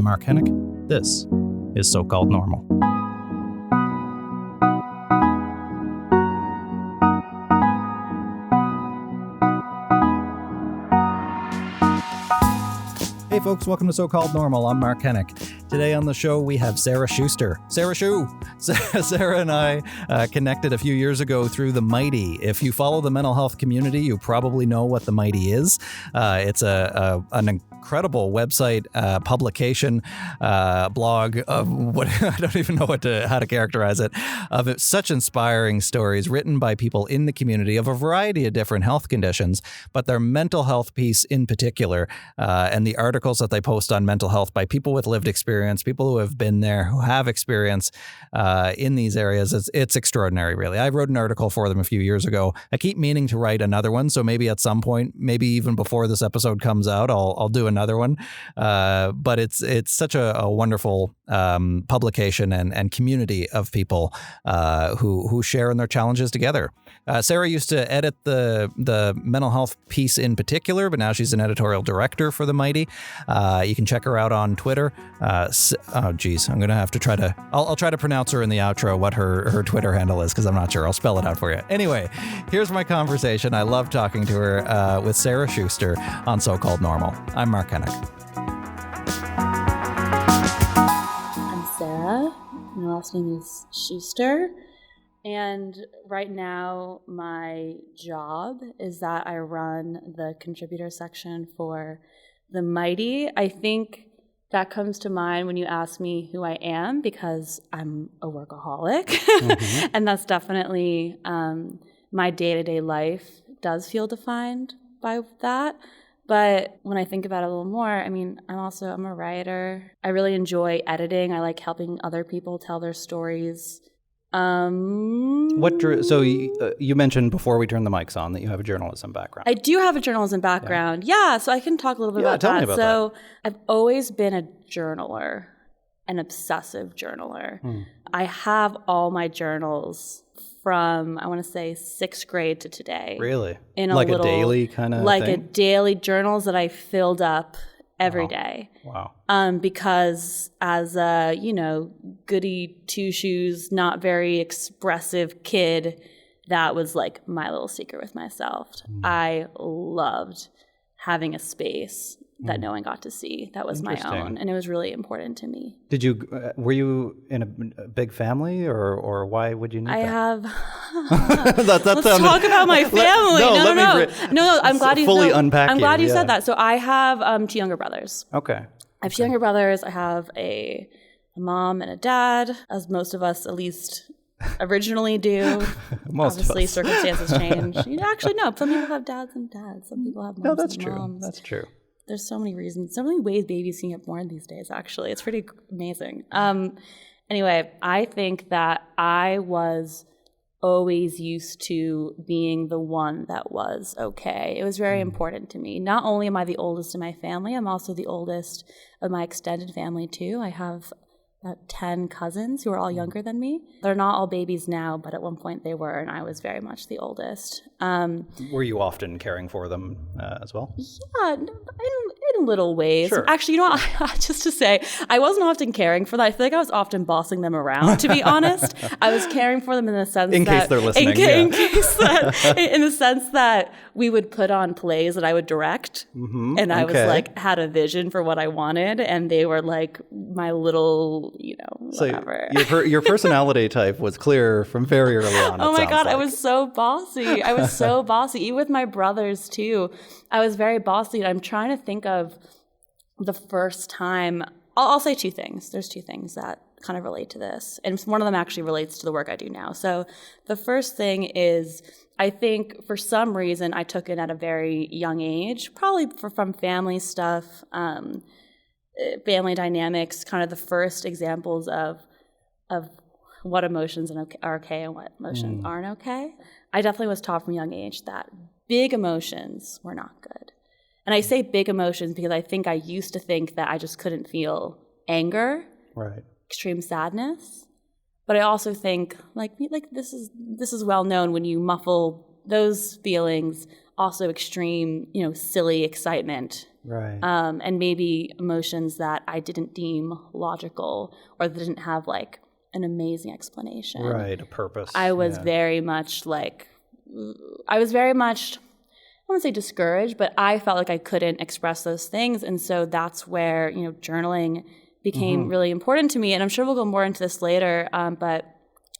I'm Mark Hennick. This is So-Called Normal. Hey folks, welcome to So-Called Normal. I'm Mark Hennick. Today on the show we have Sarah Schuster. Sarah and I connected a few years ago through the Mighty. If you follow the mental health community, you probably know what the Mighty is. It's an incredible website, publication, blog of what I don't even know how to characterize it. Of such inspiring stories written by people in the community of a variety of different health conditions, but their mental health piece in particular, and the articles that they post on mental health by people with lived experience, people who have been there, who have experience in these areas. It's extraordinary, really. I wrote an article for them a few years ago. I keep meaning to write another one, so maybe at some point, maybe even before this episode comes out, I'll do another one. But it's such a wonderful publication and community of people who share in their challenges together. Sarah used to edit the mental health piece in particular, but now she's an editorial director for the Mighty. You can check her out on Twitter. I'm going to have to try to... I'll try to pronounce her in the outro what her Twitter handle is, because I'm not sure. I'll spell it out for you. Anyway, here's my conversation. I love talking to her with Sarah Schuster on So-Called Normal. I'm Mark Hennick. I'm Sarah. My last name is Schuster. And right now, my job is that I run the contributor section for the Mighty. I think that comes to mind when you ask me who I am, because I'm a workaholic. Mm-hmm. And that's definitely my day-to-day life does feel defined by that. But when I think about it a little more, I mean, I'm a writer. I really enjoy editing. I like helping other people tell their stories. So you mentioned before we turned the mics on that you have a journalism background. I do have a journalism background. Yeah, so I can talk a little bit about that. Tell me about that. I've always been a journaler, an obsessive journaler. I have all my journals from, I want to say, 6th grade to today. Really? In a daily kind of like thing? a daily journals that I filled up every day. Wow. Because as a, goody two-shoes, not very expressive kid, that was like my little secret with myself. I loved having a space that no one got to see that was my own, and it was really important to me. Were you in a big family, or why would you need that? Let's talk about my family. No. I'm glad you fully unpack. I'm glad you said that. So I have 2 younger brothers. Okay. I have 2 younger brothers. I have a mom and a dad, as most of us at least originally do. Obviously, circumstances change. Actually, no. Some people have dads and dads. Some people have moms and moms. That's true. There's so many reasons, so many ways babies can get born these days, actually. It's pretty amazing. Anyway, I think that I was always used to being the one that was okay. It was very important to me. Not only am I the oldest in my family, I'm also the oldest of my extended family, too. I have about 10 cousins who are all younger than me. They're not all babies now, but at one point they were, and I was very much the oldest. Were you often caring for them as well? Yeah, in little ways. Sure. Actually, just to say, I wasn't often caring for them. I feel like I was often bossing them around, to be honest. I was caring for them in the sense in case they're listening. In the sense that we would put on plays that I would direct, and I was like, had a vision for what I wanted, and they were like my little, whatever. So your personality type was clear from very early on. Oh my God, I was so bossy. Even with my brothers too. I was very bossy. I'm trying to think of the first time. I'll say 2 things. There's 2 things that kind of relate to this. And one of them actually relates to the work I do now. So the first thing is, I think for some reason I took it at a very young age, probably from family stuff, family dynamics, kind of the first examples of what emotions are okay and what emotions aren't okay. I definitely was taught from a young age that big emotions were not good. And I say big emotions because I think I used to think that I just couldn't feel anger, right, extreme sadness. But I also think like this is well known, when you muffle those feelings, also extreme, silly excitement Right. And maybe emotions that I didn't deem logical or that didn't have like an amazing explanation. Right, a purpose. I was very much I want to say discouraged, but I felt like I couldn't express those things. And so that's where, journaling became really important to me. And I'm sure we'll go more into this later, but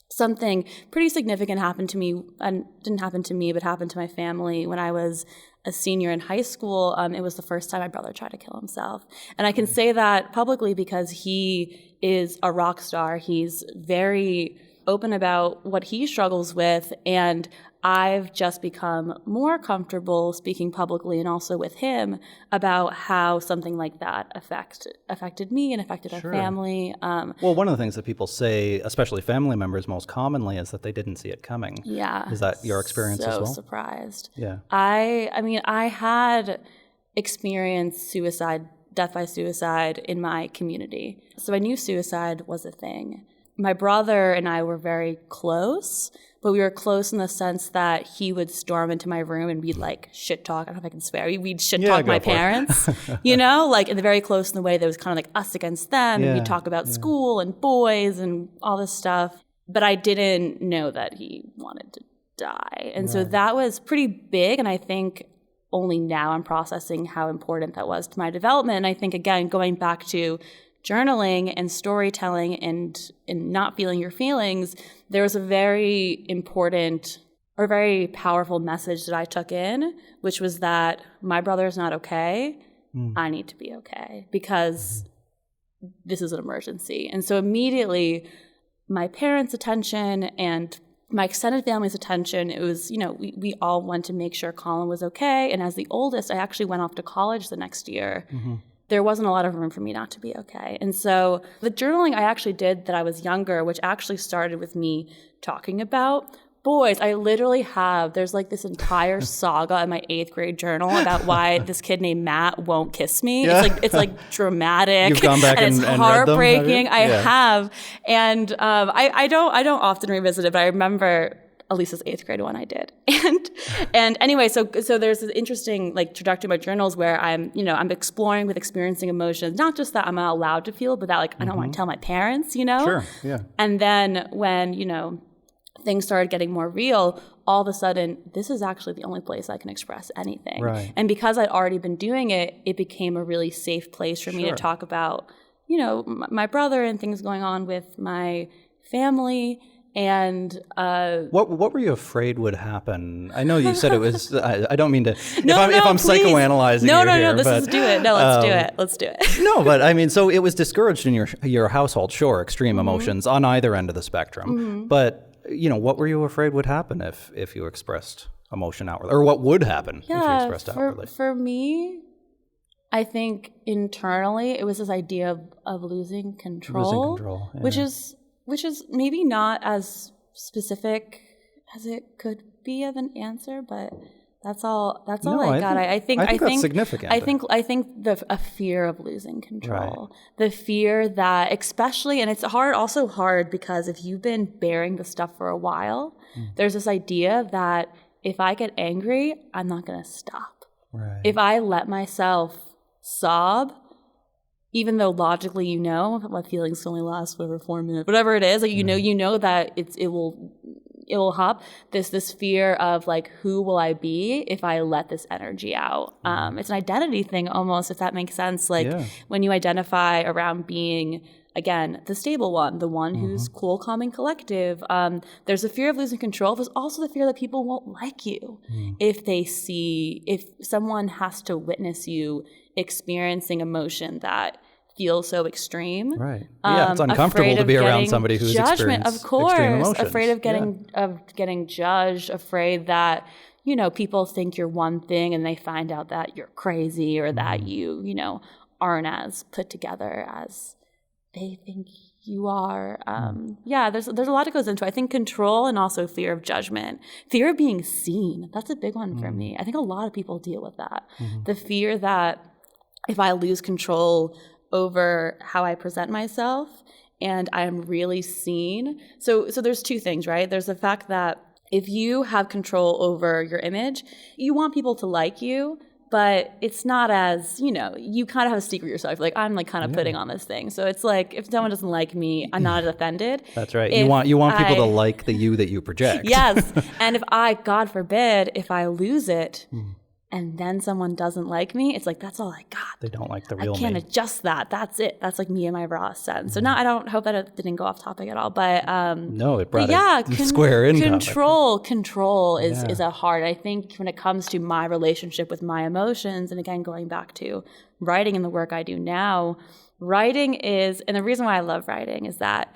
something pretty significant happened to me, and didn't happen to me, but happened to my family when I was a senior in high school. It was the first time my brother tried to kill himself. And I can say that publicly because he is a rock star. He's very open about what he struggles with, and I've just become more comfortable speaking publicly and also with him about how something like that affected me and affected our family. Well, one of the things that people say, especially family members most commonly, is that they didn't see it coming. Yeah. Is that your experience as well? So surprised. Yeah. I had experienced death by suicide in my community. So I knew suicide was a thing. My brother and I were very close, but we were close in the sense that he would storm into my room and we'd like shit talk. I don't know if I can swear. We'd shit talk my parents, and very close in the way that was kind of like us against them. And we'd talk about school and boys and all this stuff. But I didn't know that he wanted to die. And so that was pretty big. And I think only now I'm processing how important that was to my development. And I think, again, going back to journaling and storytelling and not feeling your feelings, there was a very important or very powerful message that I took in, which was that my brother is not okay. I need to be okay because this is an emergency. And so immediately my parents' attention and my extended family's attention, it was, we all went to make sure Colin was okay. And as the oldest, I actually went off to college the next year. There wasn't a lot of room for me not to be okay. And so the journaling I actually did that I was younger, which actually started with me talking about boys. I literally there's like this entire saga in my 8th grade journal about why this kid named Matt won't kiss me. Yeah. It's like dramatic. You've gone back and it's and heartbreaking. read them, I have. And I don't often revisit it, but I remember at least this 8th grade one I did. And anyway, so there's this interesting like trajectory of my journals where I'm exploring with experiencing emotions, not just that I'm not allowed to feel, but that like I don't want to tell my parents, Sure, yeah. And then when, things started getting more real, all of a sudden, this is actually the only place I can express anything. Right. And because I'd already been doing it, it became a really safe place for me to talk about, my brother and things going on with my family. And what were you afraid would happen? I know you said it was. I don't mean to. If I'm please. Psychoanalyzing no, you no, here, no. Let's do it. No, let's do it. Let's do it. No, but I mean, so it was discouraged in your household. Sure, extreme emotions on either end of the spectrum. But what were you afraid would happen if you expressed emotion outwardly, or what would happen if you expressed outwardly? For me, I think internally it was this idea of losing control, yeah. which is maybe not as specific as it could be of an answer, but that's all I got. I think that's significant. I think a fear of losing control, the fear that, especially, and it's also hard because if you've been bearing the stuff for a while, there's this idea that if I get angry, I'm not going to stop. Right. If I let myself sob, even though logically my feelings only last for 4 minutes, whatever it is, like you know that it will hop. This fear of like, who will I be if I let this energy out? It's an identity thing almost, if that makes sense. Like when you identify around being, again, the stable one, the one who's cool, calm, and collective. There's a fear of losing control. There's also the fear that people won't like you if someone has to witness you experiencing emotion that feels so extreme. Right. Yeah, it's uncomfortable to be around somebody who's judgment, experienced of course, extreme emotions. Afraid of getting judged, afraid that people think you're one thing and they find out that you're crazy or that you aren't as put together as they think you are. There's a lot that goes into it. I think control and also fear of judgment, fear of being seen. That's a big one for me. I think a lot of people deal with that. The fear that if I lose control over how I present myself and I'm really seen. So there's two things, right? There's the fact that if you have control over your image, you want people to like you, but it's not as, you kind of have a secret yourself. Like, I'm like kind of putting on this thing. So it's like, if someone doesn't like me, I'm not as offended. That's right. You want people to like the you that you project. Yes. And if God forbid, if I lose it, and then someone doesn't like me, it's like, that's all I got. They don't like the real me. I can't adjust that. That's it. That's like me and my raw sense. So I don't hope that it didn't go off topic at all. But no, it brought it square in. Control is a hard. I think when it comes to my relationship with my emotions, and again, going back to writing and the work I do now, writing is, and the reason why I love writing is that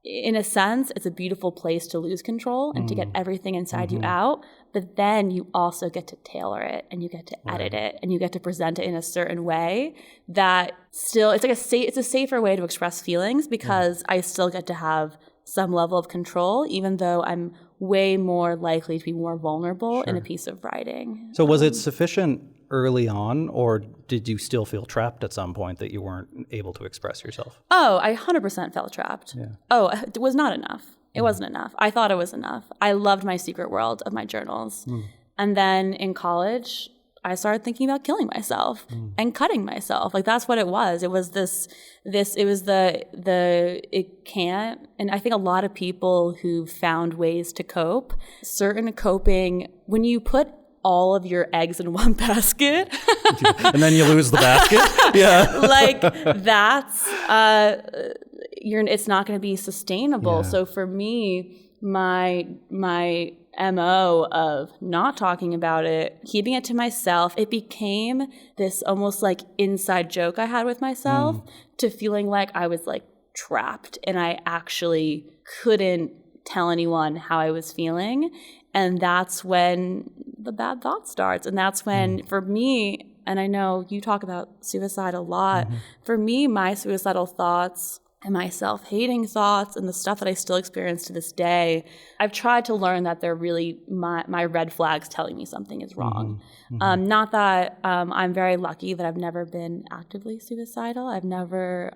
in a sense, it's a beautiful place to lose control and to get everything inside you out. But then you also get to tailor it, and you get to edit it, and you get to present it in a certain way that still, it's a safer way to express feelings, because I still get to have some level of control, even though I'm way more likely to be more vulnerable in a piece of writing. So was it sufficient early on, or did you still feel trapped at some point that you weren't able to express yourself? Oh, I 100% felt trapped. Yeah. Oh, it was not enough. It wasn't enough. I thought it was enough. I loved my secret world of my journals. And then in college, I started thinking about killing myself and cutting myself. Like, that's what it was. It was it can't. And I think a lot of people who found ways to cope, certain coping, when you put all of your eggs in one basket. And then you lose the basket? Yeah. Like, that's, it's not going to be sustainable. Yeah. So for me, my MO of not talking about it, keeping it to myself, it became this almost like inside joke I had with myself, to feeling like I was like trapped and I actually couldn't tell anyone how I was feeling. And that's when the bad thought starts. And that's when, for me, and I know you talk about suicide a lot, for me, my suicidal thoughts and my self-hating thoughts and the stuff that I still experience to this day, I've tried to learn that they're really my red flags telling me something is wrong. Not that I'm very lucky that I've never been actively suicidal. I've never,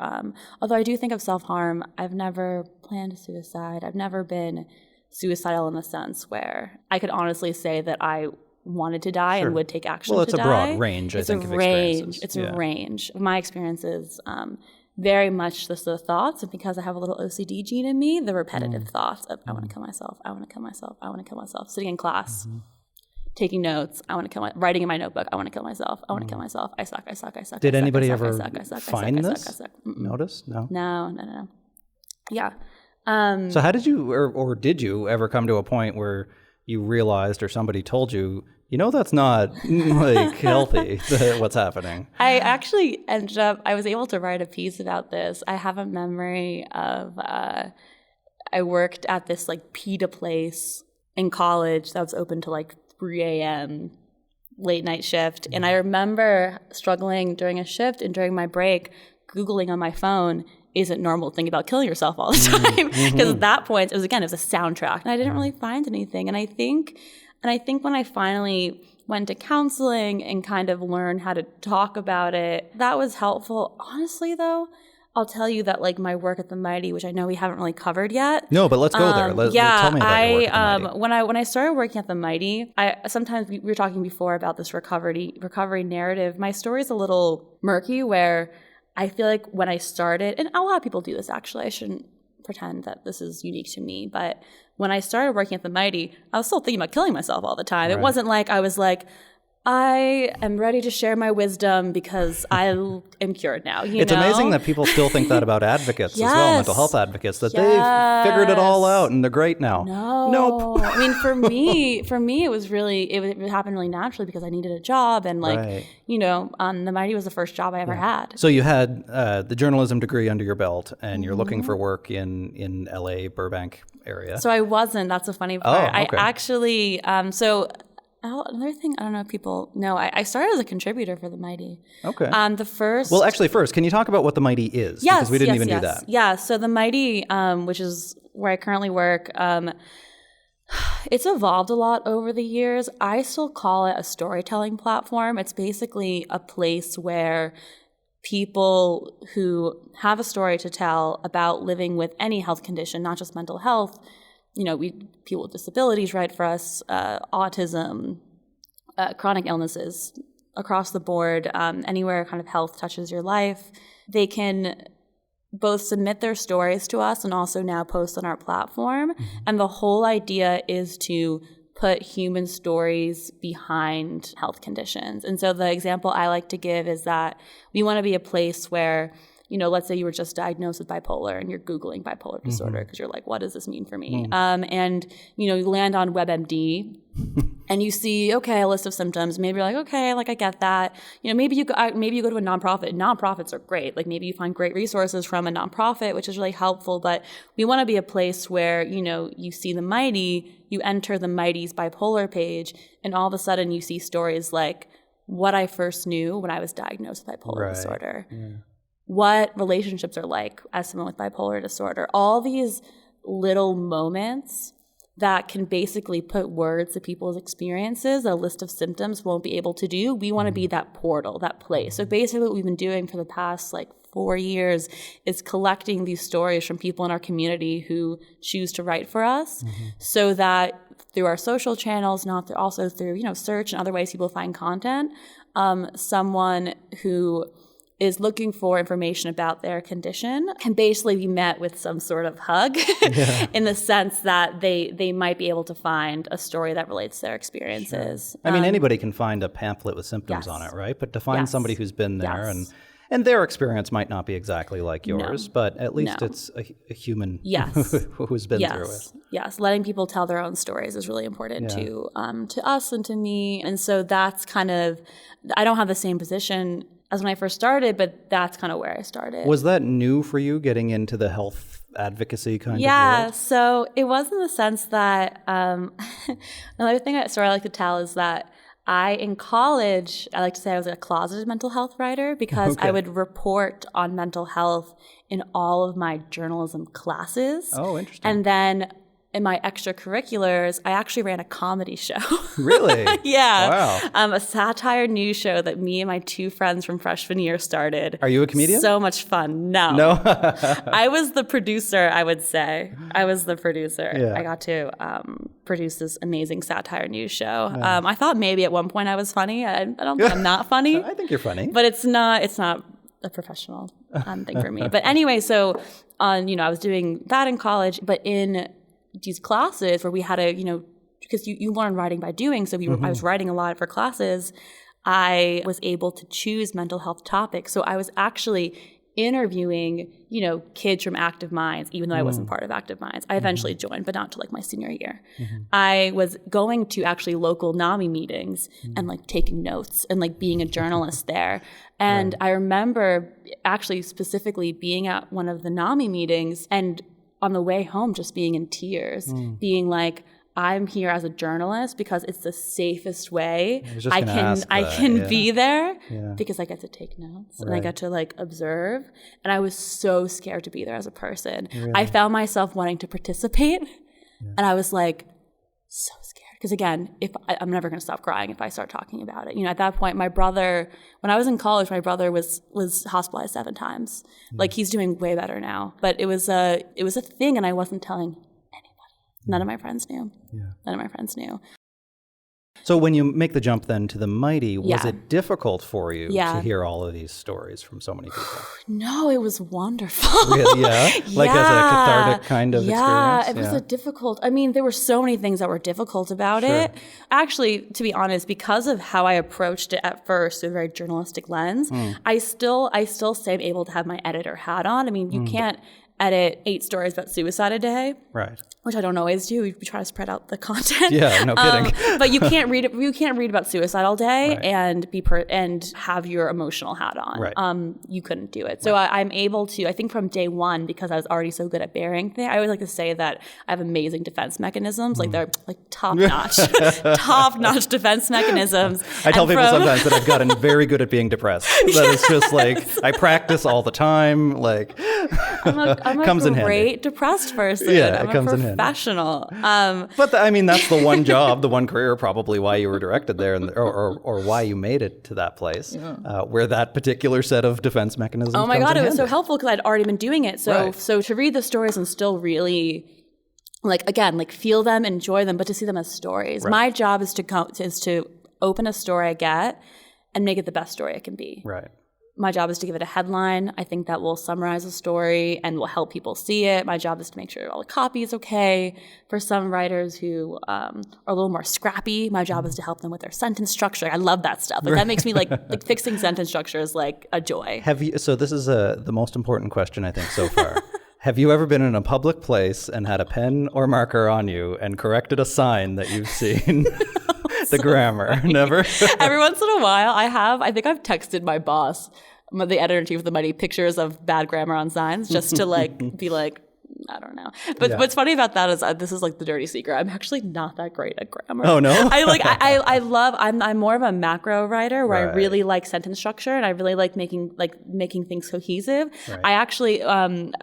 although I do think of self-harm, I've never planned a suicide. I've never been suicidal in the sense where I could honestly say that I wanted to die and would take action to die. Well, it's a broad range, I think, of experiences. It's a range. My experiences, very much the thoughts, and because I have a little OCD gene in me, the repetitive thoughts of, I want to kill myself, I want to kill myself, I want to kill myself, sitting in class, taking notes, I want to kill myself, writing in my notebook, I want to kill myself, I want to kill myself, I suck. Did anybody ever find this? Notice? No? No. Yeah. So how did you, or did you ever come to a point where you realized, or somebody told you, that's not like healthy, what's happening? I actually I was able to write a piece about this. I have a memory of, I worked at this like PETA place in college that was open to like 3 a.m. late night shift. And I remember struggling during a shift and during my break, Googling on my phone, is it normal to think about killing yourself all the time? Because at that point, it was a soundtrack, and I didn't really find anything. And I think when I finally went to counseling and kind of learned how to talk about it, that was helpful. Honestly, though, I'll tell you that like my work at the Mighty, which I know we haven't really covered yet. No, but let's go there. Tell me about your work at the Mighty. When I started working at the Mighty, sometimes we were talking before about this recovery narrative. My story is a little murky, where I feel like when I started, and a lot of people do this actually, I shouldn't pretend that this is unique to me, but when I started working at the Mighty, I was still thinking about killing myself all the time. Right. It wasn't like I was like, I am ready to share my wisdom because I am cured now. It's amazing that people still think that about advocates as well, mental health advocates, that they've figured it all out and they're great now. Nope. I mean, for me, it was really, it happened really naturally because I needed a job, and like, the Mighty was the first job I ever had. So you had the journalism degree under your belt, and you're looking for work in LA, Burbank area. So I wasn't. That's a funny part. Oh, okay. I actually, another thing, I don't know if people know, I started as a contributor for the Mighty. Okay. Well, actually, first, can you talk about what the Mighty is? Yes, because we didn't even do that. Yeah, so the Mighty, which is where I currently work, it's evolved a lot over the years. I still call it a storytelling platform. It's basically a place where people who have a story to tell about living with any health condition, not just mental health, people with disabilities, right, for us, autism, chronic illnesses, across the board, anywhere kind of health touches your life. They can both submit their stories to us and also now post on our platform. And the whole idea is to put human stories behind health conditions. And so the example I like to give is that we want to be a place where, you know, let's say you were just diagnosed with bipolar and you're Googling bipolar disorder because you're like, what does this mean for me? And, you know, you land on WebMD and you see, okay, a list of symptoms. Maybe you're like, okay, like I get that. You know, maybe you go to a nonprofit. Nonprofits are great. Like maybe you find great resources from a nonprofit, which is really helpful. But we want to be a place where, you know, you see the Mighty, you enter the Mighty's bipolar page, and all of a sudden you see stories like what I first knew when I was diagnosed with bipolar disorder. Yeah. What relationships are like as someone with bipolar disorder. All these little moments that can basically put words to people's experiences, a list of symptoms won't be able to do. We want to be that portal, that place. So basically what we've been doing for the past 4 years is collecting these stories from people in our community who choose to write for us so that through our social channels, also through, you know, search and other ways people find content, someone who is looking for information about their condition can basically be met with some sort of hug in the sense that they might be able to find a story that relates to their experiences. Sure. I mean, anybody can find a pamphlet with symptoms on it, right? But to find somebody who's been there and their experience might not be exactly like yours, but at least it's a human who's been through it. Yes, letting people tell their own stories is really important to us and to me. And so that's kind of, I don't have the same position as when I first started, but that's kind of where I started. Was that new for you, getting into the health advocacy kind of world? Yeah, so it was in the sense that another thing I like to tell is that in college, I like to say I was a closeted mental health writer because I would report on mental health in all of my journalism classes. Oh, interesting. And then in my extracurriculars, I actually ran a comedy show. Really? Yeah. Wow. A satire news show that me and my two friends from freshman year started. Are you a comedian? So much fun. No. I was the producer, I would say. I was the producer. Yeah. I got to produce this amazing satire news show. Yeah. I thought maybe at one point I was funny. I don't think I'm not funny. I think you're funny. But it's not a professional thing for me. But anyway, so I was doing that in college, but in these classes where we had because you learn writing by doing, so I was writing a lot for classes, I was able to choose mental health topics. So I was actually interviewing, kids from Active Minds, even though I wasn't part of Active Minds. I eventually joined, but not till my senior year. I was going to actually local NAMI meetings and taking notes and being a journalist there. And I remember actually specifically being at one of the NAMI meetings and on the way home just being in tears, being like, I'm here as a journalist because it's the safest way I can be there because I get to take notes and I get to observe. And I was so scared to be there as a person. Really? I found myself wanting to participate and I was so scared. Because again, I'm never going to stop crying if I start talking about it. At that point, my brother, when I was in college, my brother was hospitalized 7 times. He's doing way better now. But it was a thing, and I wasn't telling anybody. None of my friends knew. Yeah. None of my friends knew. So when you make the jump then to the Mighty, was it difficult for you to hear all of these stories from so many people? No, it was wonderful. Really? Yeah? As a cathartic kind of experience? It was a difficult, there were so many things that were difficult about it. Actually, to be honest, because of how I approached it at first through a very journalistic lens, I still say I'm able to have my editor hat on. You can't edit 8 stories about suicide a day. Right. Which I don't always do. We try to spread out the content. Yeah, no kidding. But you can't read it. You can't read about suicide all day and and have your emotional hat on. Right. You couldn't do it. So I'm able to. I think from day one, because I was already so good at bearing things. I always like to say that I have amazing defense mechanisms. They're top notch defense mechanisms. I tell people sometimes that I've gotten very good at being depressed. That it's just I practice all the time. I'm a great depressed person. Yeah, I'm it comes in handy. Professional. But that's the one job, the one career, probably why you were directed there, or why you made it to that place, where that particular set of defense mechanisms. Oh my God, it was handy. so helpful because I'd already been doing it. So to read the stories and still really, feel them, enjoy them, but to see them as stories. Right. My job is to open a story I get and make it the best story it can be. Right. My job is to give it a headline. I think that will summarize the story and will help people see it. My job is to make sure all the copy is okay. For some writers who are a little more scrappy, my job is to help them with their sentence structure. I love that stuff. Like that makes me like fixing sentence structure is like a joy. So this is the most important question I think so far. Have you ever been in a public place and had a pen or marker on you and corrected a sign that you've seen? The grammar. Never? Every once in a while I have. I think I've texted my boss, the editor-in-chief of the Mighty, pictures of bad grammar on signs just to like be like, I don't know. But what's funny about that is this is like the dirty secret. I'm actually not that great at grammar. Oh, no? I love, I'm more of a macro writer where I really like sentence structure and I really like making things cohesive. Right. I actually, I'm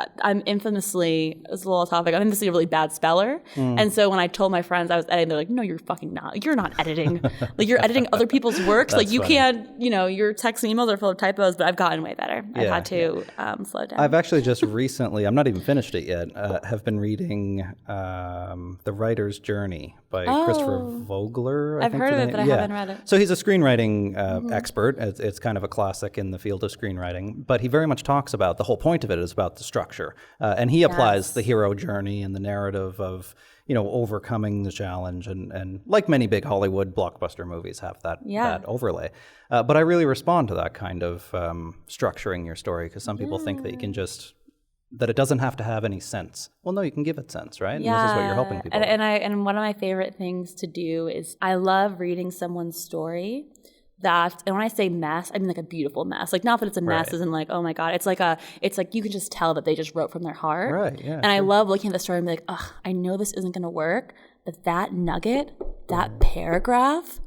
infamously, it's a little topic, I'm infamously a really bad speller. And so when I told my friends I was editing, they're like, no, you're fucking not. You're not editing. Like you're editing other people's works. Like you funny. Can't, your texts and emails are full of typos, but I've gotten way better. I've had to slow down. I've actually just recently, I'm not even finished it yet, have been reading The Writer's Journey by Christopher Vogler. I've heard of it, but I haven't read it. So he's a screenwriting expert. It's kind of a classic in the field of screenwriting, but he very much talks about, the whole point of it is about the structure. And he applies the hero journey and the narrative of, overcoming the challenge. And like many big Hollywood blockbuster movies have that overlay. But I really respond to that kind of structuring your story because some people think that you can just... that it doesn't have to have any sense. Well, no, you can give it sense, right? Yeah. And this is what you're helping people with. And one of my favorite things to do is I love reading someone's story that, and when I say mess, I mean like a beautiful mess. Like not that it's a mess as in like, oh my God. It's like you can just tell that they just wrote from their heart. Right, yeah. And I love looking at the story and be like, ugh, I know this isn't going to work, but that nugget, that paragraph,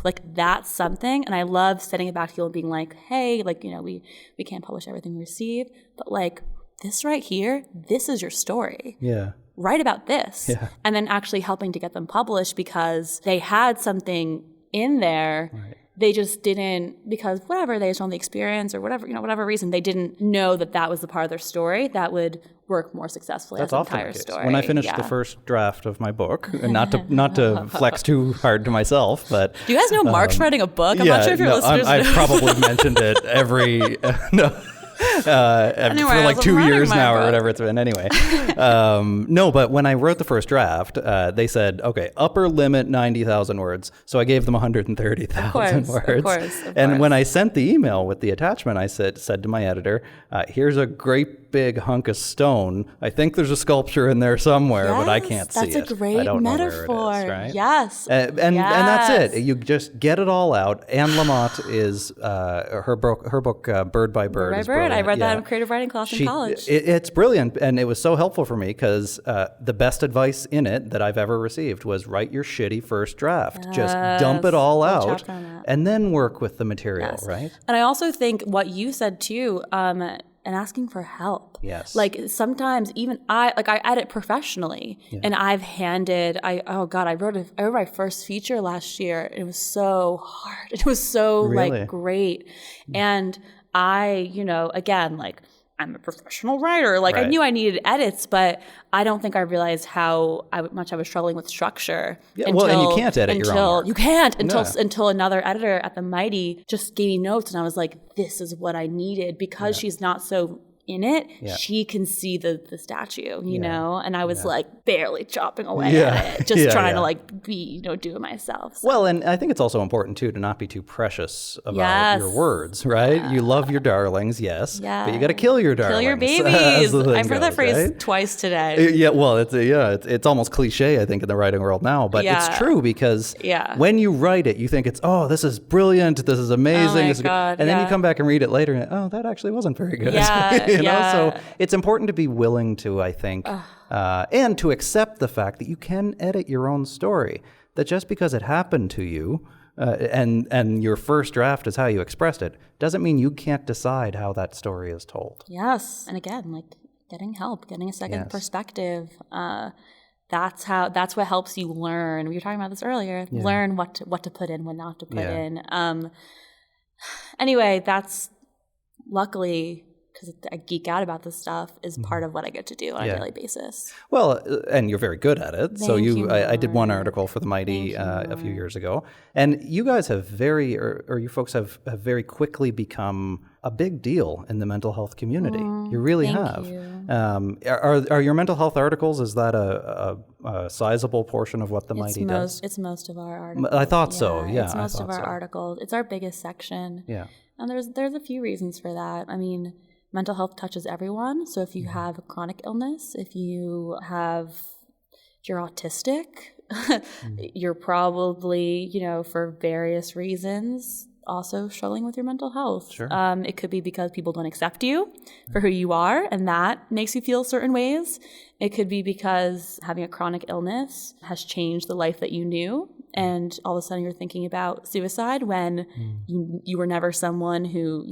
like that's something. And I love sending it back to people and being like, hey, like, we can't publish everything we receive, but like, this right here, this is your story. Yeah. Write about this. Yeah. And then actually helping to get them published because they had something in there. Right. They just didn't, because whatever, they just don't have the experience or whatever, whatever reason, they didn't know that was the part of their story that would work more successfully as an entire story. When I finished the first draft of my book, and not to flex too hard to myself, but... Do you guys know Mark's writing a book? I'm not sure if your listeners know. I've probably mentioned it every... for like 2 years now or whatever it's been. Anyway, no, but when I wrote the first draft, they said, okay, upper limit 90,000 words. So I gave them 130,000 words. Of course. And when I sent the email with the attachment, I said to my editor, here's a great big hunk of stone. I think there's a sculpture in there somewhere, but I can't see it. That's a great metaphor. It is, right? Yes. And that's it. You just get it all out. Anne Lamott is, her book, Bird by Bird, is brilliant. I read that in creative writing class in college. It's brilliant, and it was so helpful for me because the best advice in it that I've ever received was write your shitty first draft. Just dump it all out, and then work with the material, right? And I also think what you said too, and asking for help. Yes. Like sometimes even I edit professionally, and I've handed. I wrote my first feature last year. And it was so hard. It was so like great, and I, again, like I'm a professional writer. Like I knew I needed edits, but I don't think I realized how much I was struggling with structure. Yeah, and you can't edit your own work. You can't until another editor at the Mighty just gave me notes, and I was like, this is what I needed because she's not so in it, she can see the statue, and I was like barely chopping away at it, just trying to like be, do it myself. So. Well, and I think it's also important too to not be too precious about your words, right? You love your darlings, but you got to kill your darlings. Kill your babies. I've heard that phrase twice today. Yeah, well, it's almost cliche, I think, in the writing world now, but it's true because when you write it, you think this is brilliant, this is amazing, this is good. And then you come back and read it later, and that actually wasn't very good. So it's important to be willing to, I think, and to accept the fact that you can edit your own story. That just because it happened to you and your first draft is how you expressed it, doesn't mean you can't decide how that story is told. Yes. And again, like getting help, getting a second perspective. That's what helps you learn. We were talking about this earlier. Learn what to put in, what not to put in. Anyway, that's luckily because I geek out about this stuff, is part of what I get to do on a daily basis. Well, and you're very good at it. So I did one article for the Mighty a few years ago, and you guys have you folks have very quickly become a big deal in the mental health community. You really have. Are your mental health articles, is that a sizable portion of what the Mighty does? It's most of our articles. I thought so. Yeah, it's most of our articles. It's our biggest section. Yeah, and there's a few reasons for that. I mean, mental health touches everyone. So if you have a chronic illness, if you're autistic, you're probably, for various reasons, also struggling with your mental health. Sure. It could be because people don't accept you for who you are, and that makes you feel certain ways. It could be because having a chronic illness has changed the life that you knew, and all of a sudden you're thinking about suicide when you were never someone who,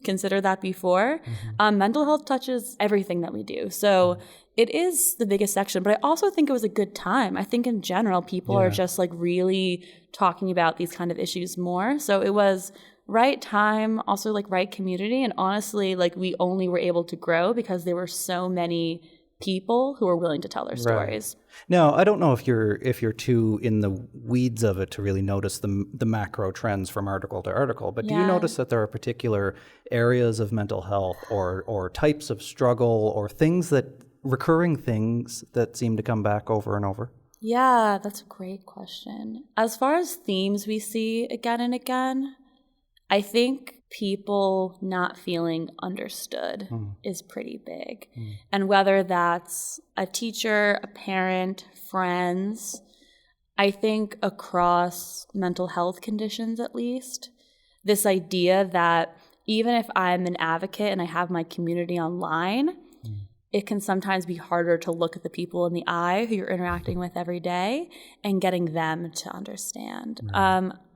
consider that before. Mental health touches everything that we do. So it is the biggest section, but I also think it was a good time. I think in general, people are just like really talking about these kind of issues more. So it was right time, also like right community. And honestly, like we only were able to grow because there were so many people who are willing to tell their stories. Now, I don't know if you're too in the weeds of it to really notice the macro trends from article to article, but do you notice that there are particular areas of mental health or types of struggle or recurring things that seem to come back over and over? Yeah, that's a great question. As far as themes we see again and again, I think people not feeling understood is pretty big. And whether that's a teacher, a parent, friends, I think across mental health conditions at least, this idea that even if I'm an advocate and I have my community online, it can sometimes be harder to look at the people in the eye who you're interacting with every day and getting them to understand.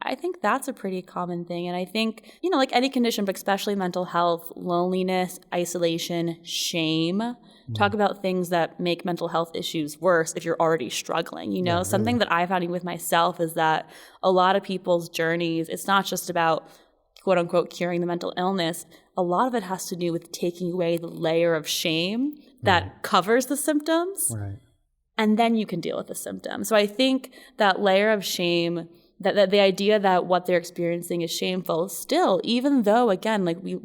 I think that's a pretty common thing. And I think, like any condition, but especially mental health, loneliness, isolation, shame, talk about things that make mental health issues worse if you're already struggling. Something that I found with myself is that a lot of people's journeys, it's not just about quote unquote curing the mental illness. A lot of it has to do with taking away the layer of shame that covers the symptoms. And then you can deal with the symptoms. So I think that layer of shame, that the idea that what they're experiencing is shameful, still, even though, again, like we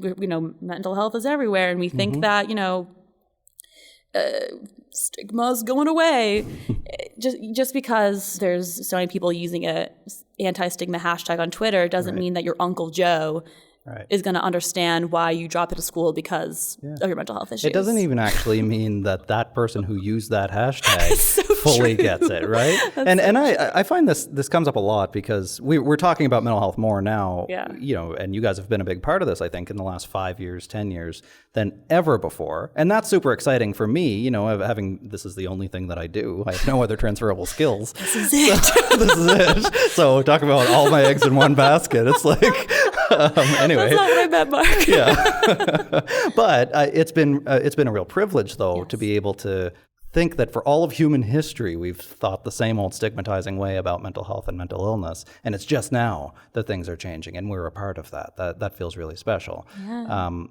mental health is everywhere, and we think that, stigma is going away. Just because there's so many people using a anti-stigma hashtag on Twitter doesn't mean that your Uncle Joe is going to understand why you drop out of school because of your mental health issues. It doesn't even actually mean that person who used that hashtag fully gets it, right? And I find this comes up a lot because we're talking about mental health more now, and you guys have been a big part of this, I think, in the last 5 years, 10 years than ever before. And that's super exciting for me, this is the only thing that I do. I have no other transferable skills. This is it. This is it. So talk about all my eggs in one basket. It's like, anyway. That's not what I meant, Mark. Yeah. But it's been a real privilege, though, to be able to think that for all of human history, we've thought the same old stigmatizing way about mental health and mental illness. And it's just now that things are changing, and we're a part of that. That feels really special.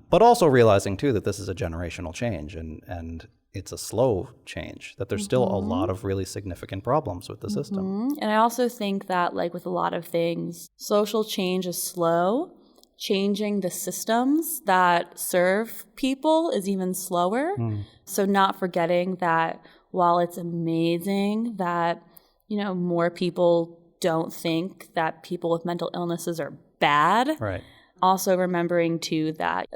But also realizing, too, that this is a generational change, and it's a slow change, that there's still a lot of really significant problems with the system. And I also think that, like with a lot of things, social change is slow. Changing the systems that serve people is even slower. So not forgetting that while it's amazing that, more people don't think that people with mental illnesses are bad. Also remembering too that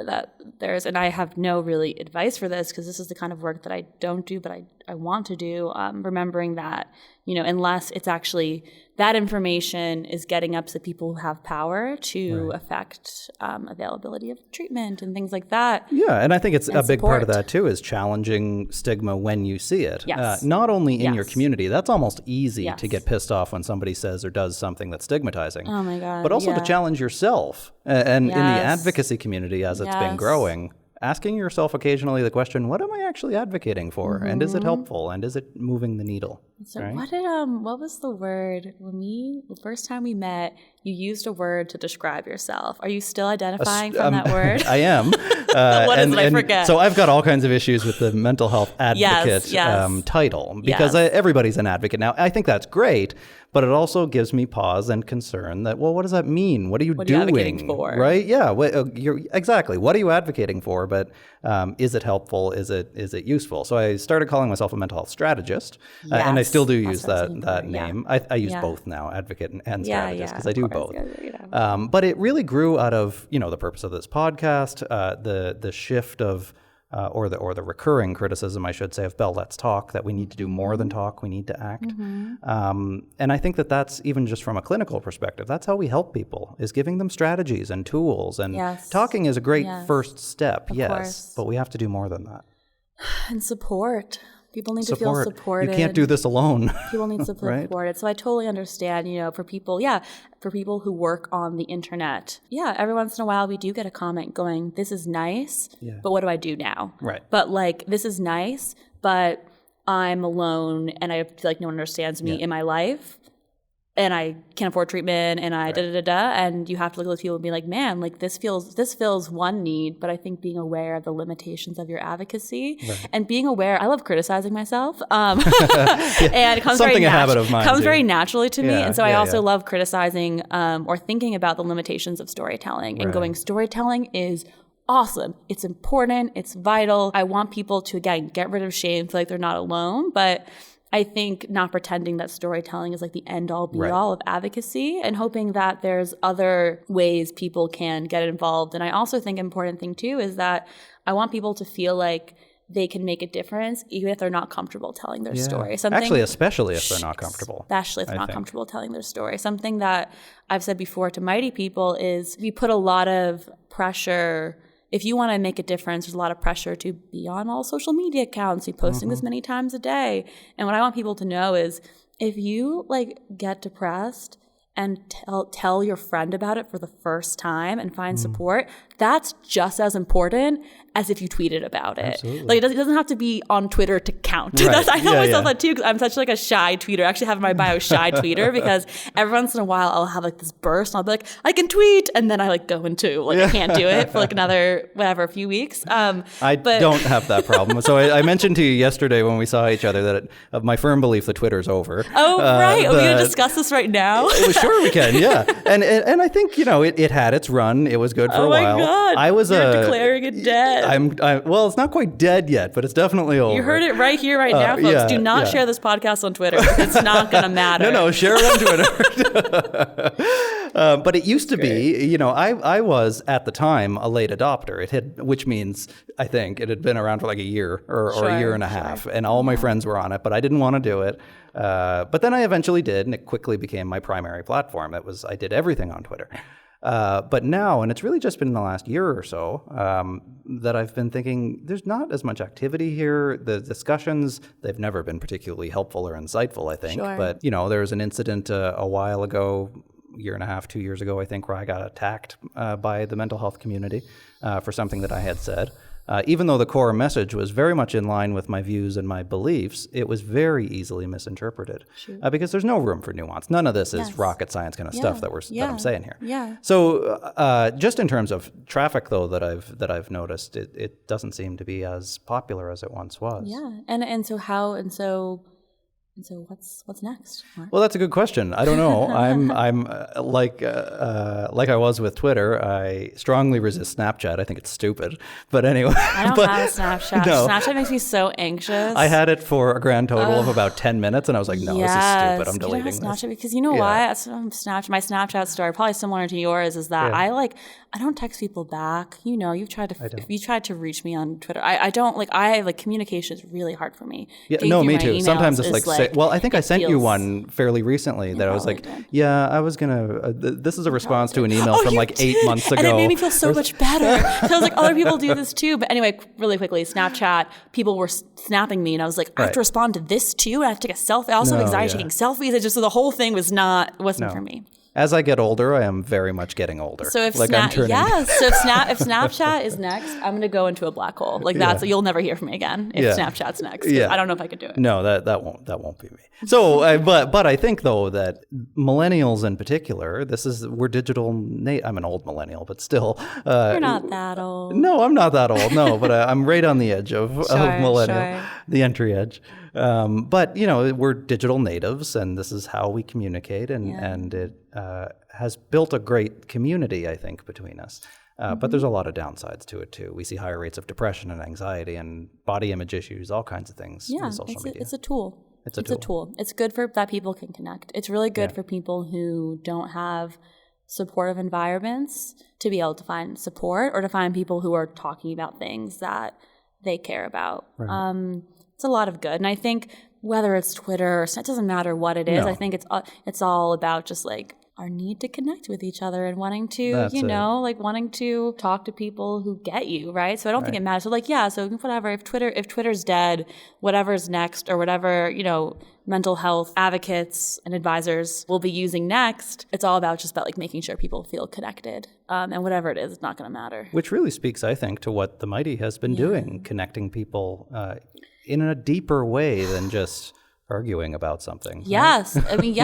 there's, and I have no really advice for this because this is the kind of work that I don't do, but I want to do, remembering that, unless it's actually that information is getting up to the people who have power to affect availability of treatment and things like that. Yeah, and I think it's a big part of that too is challenging stigma when you see it. Not only in your community, that's almost easy to get pissed off when somebody says or does something that's stigmatizing. Oh my God. But also to challenge yourself. And in the advocacy community, as it's been growing, asking yourself occasionally the question, what am I actually advocating for? And is it helpful? And is it moving the needle? So right? what was the word the first time we met, you used a word to describe yourself. Are you still identifying from that word? I am. What is it? I forget. So I've got all kinds of issues with the mental health advocate title because everybody's an advocate now. I think that's great, but it also gives me pause and concern that, well, what does that mean? What are you doing? Are you advocating for? Right? Yeah. Exactly. What are you advocating for? But is it helpful? Is it useful? So I started calling myself a mental health strategist, and I still do use that name. I use both now, advocate and strategist, because I do both. But it really grew out of the purpose of this podcast, the shift of or the recurring criticism, I should say, of Bell Let's Talk, that we need to do more than talk, we need to act. And I think that's even just from a clinical perspective, that's how we help people, is giving them strategies and tools. And talking is a great first step, of course. But we have to do more than that. And support. People need to feel supported. You can't do this alone. People need to feel supported. So I totally understand, for people who work on the internet. Yeah, every once in a while we do get a comment going, this is nice, but what do I do now? Right. But this is nice, but I'm alone and I feel like no one understands me in my life. And I can't afford treatment, and and you have to look at those people and be like, man, this fills one need, but I think being aware of the limitations of your advocacy and being aware, I love criticizing myself, and it comes very naturally to me, and so I also love criticizing or thinking about the limitations of storytelling and going, storytelling is awesome. It's important. It's vital. I want people to, again, get rid of shame, feel like they're not alone, but I think not pretending that storytelling is the end-all, be-all of advocacy, and hoping that there's other ways people can get involved. And I also think an important thing, too, is that I want people to feel like they can make a difference even if they're not comfortable telling their story. Especially if they're not comfortable. Especially if they're not comfortable telling their story. Something that I've said before to Mighty People is we put a lot of pressure. If you want to make a difference, there's a lot of pressure to be on all social media accounts, be posting this many times a day. And what I want people to know is if you get depressed and tell your friend about it for the first time and find support, that's just as important as if you tweeted about it. Absolutely. It doesn't have to be on Twitter to count. Right. I tell myself that too, because I'm such a shy tweeter. I actually have in my bio shy tweeter, because every once in a while I'll have this burst and I'll be like, I can tweet, and then I go into I can't do it for another a few weeks. I don't have that problem. So I mentioned to you yesterday when we saw each other that of my firm belief that Twitter's over. Oh, right. Are we going to discuss this right now? Sure we can, yeah. And I think it had its run. It was good for a while. Oh my God. You're declaring it dead. Well, it's not quite dead yet, but it's definitely over. You heard it right here, right now, folks. Do not share this podcast on Twitter. It's not going to matter. No, share it on Twitter. But it used to be, I was at the time a late adopter. Which means I think it had been around for a year or a year and a half, and all my friends were on it, but I didn't want to do it. But then I eventually did, and it quickly became my primary platform. I did everything on Twitter. But now, and it's really just been in the last year or so, that I've been thinking there's not as much activity here. The discussions, they've never been particularly helpful or insightful, I think. Sure. But, there was an incident a while ago, year and a half, 2 years ago, I think, where I got attacked by the mental health community for something that I had said. Even though the core message was very much in line with my views and my beliefs, it was very easily misinterpreted because there's no room for nuance. None of this is rocket science kind of stuff that I'm saying here. Yeah. So just in terms of traffic, though, that I've noticed, it doesn't seem to be as popular as it once was. Yeah. And so what's next? Well, that's a good question. I don't know. I'm like I was with Twitter. I strongly resist Snapchat. I think it's stupid. But anyway, I don't have a Snapchat. No. Snapchat makes me so anxious. I had it for a grand total of about 10 minutes, and I was like, no, this is stupid. I'm deleting this. Snapchat because you know why? My Snapchat story, probably similar to yours, is that I don't text people back. You've tried to if you tried to reach me on Twitter. I don't communication is really hard for me. Yeah, no, me too. Sometimes it's well, I think I sent you one fairly recently that I was like, I was going to, this is a response to an email from 8 months ago. And it made me feel so much better. So I was like, other people do this too. But anyway, really quickly, Snapchat, people were snapping me and I was like, I have to respond to this too? And I have to take a selfie. I also have anxiety taking selfies. It just, so the whole thing wasn't for me. as I get older, I am very much getting older. So if I'm turning. so if Snapchat is next, I'm going to go into a black hole. Like you'll never hear from me again if Snapchat's next. I don't know if I could do it. No, that won't be me. So, but I think though that millennials in particular, we're digital. I'm an old millennial, but still. You're not that old. No, I'm not that old. No, but I'm right on the edge of millennial, the entry edge. But we're digital natives, and this is how we communicate, and it has built a great community, I think, between us. But there's a lot of downsides to it too. We see higher rates of depression and anxiety and body image issues, all kinds of things. Yeah, social media. It's a tool. It's a tool. It's good for that people can connect. It's really good for people who don't have supportive environments to be able to find support or to find people who are talking about things that they care about. Right. It's a lot of good. And I think whether it's Twitter or it doesn't matter what it is. I think it's all about just like our need to connect with each other and wanting to, wanting to talk to people who get you, right? So I don't think it matters. So so whatever, if Twitter's dead, whatever's next or whatever, mental health advocates and advisors will be using next, it's all about making sure people feel connected. And whatever it is, it's not going to matter. Which really speaks, I think, to what the Mighty has been doing, connecting people in a deeper way than just arguing about something. Yes. Right? I mean,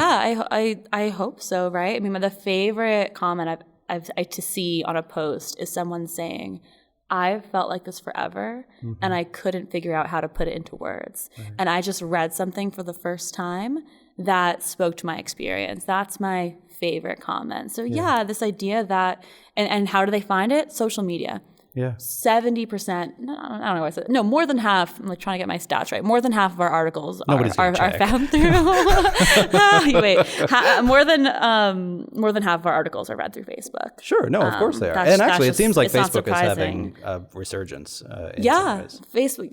I hope so, right? I mean, the favorite comment I've to see on a post is someone saying, I've felt like this forever, and I couldn't figure out how to put it into words. Right. And I just read something for the first time that spoke to my experience. That's my favorite comment. So this idea that, and how do they find it? Social media. Yeah. 70%, I don't know what I said. No, more than half, I'm trying to get my stats right. More than half of our articles are found through, more than half of our articles are read through Facebook. Sure, no, of course they are. And actually, it seems like Facebook is having a resurgence in some ways. Facebook,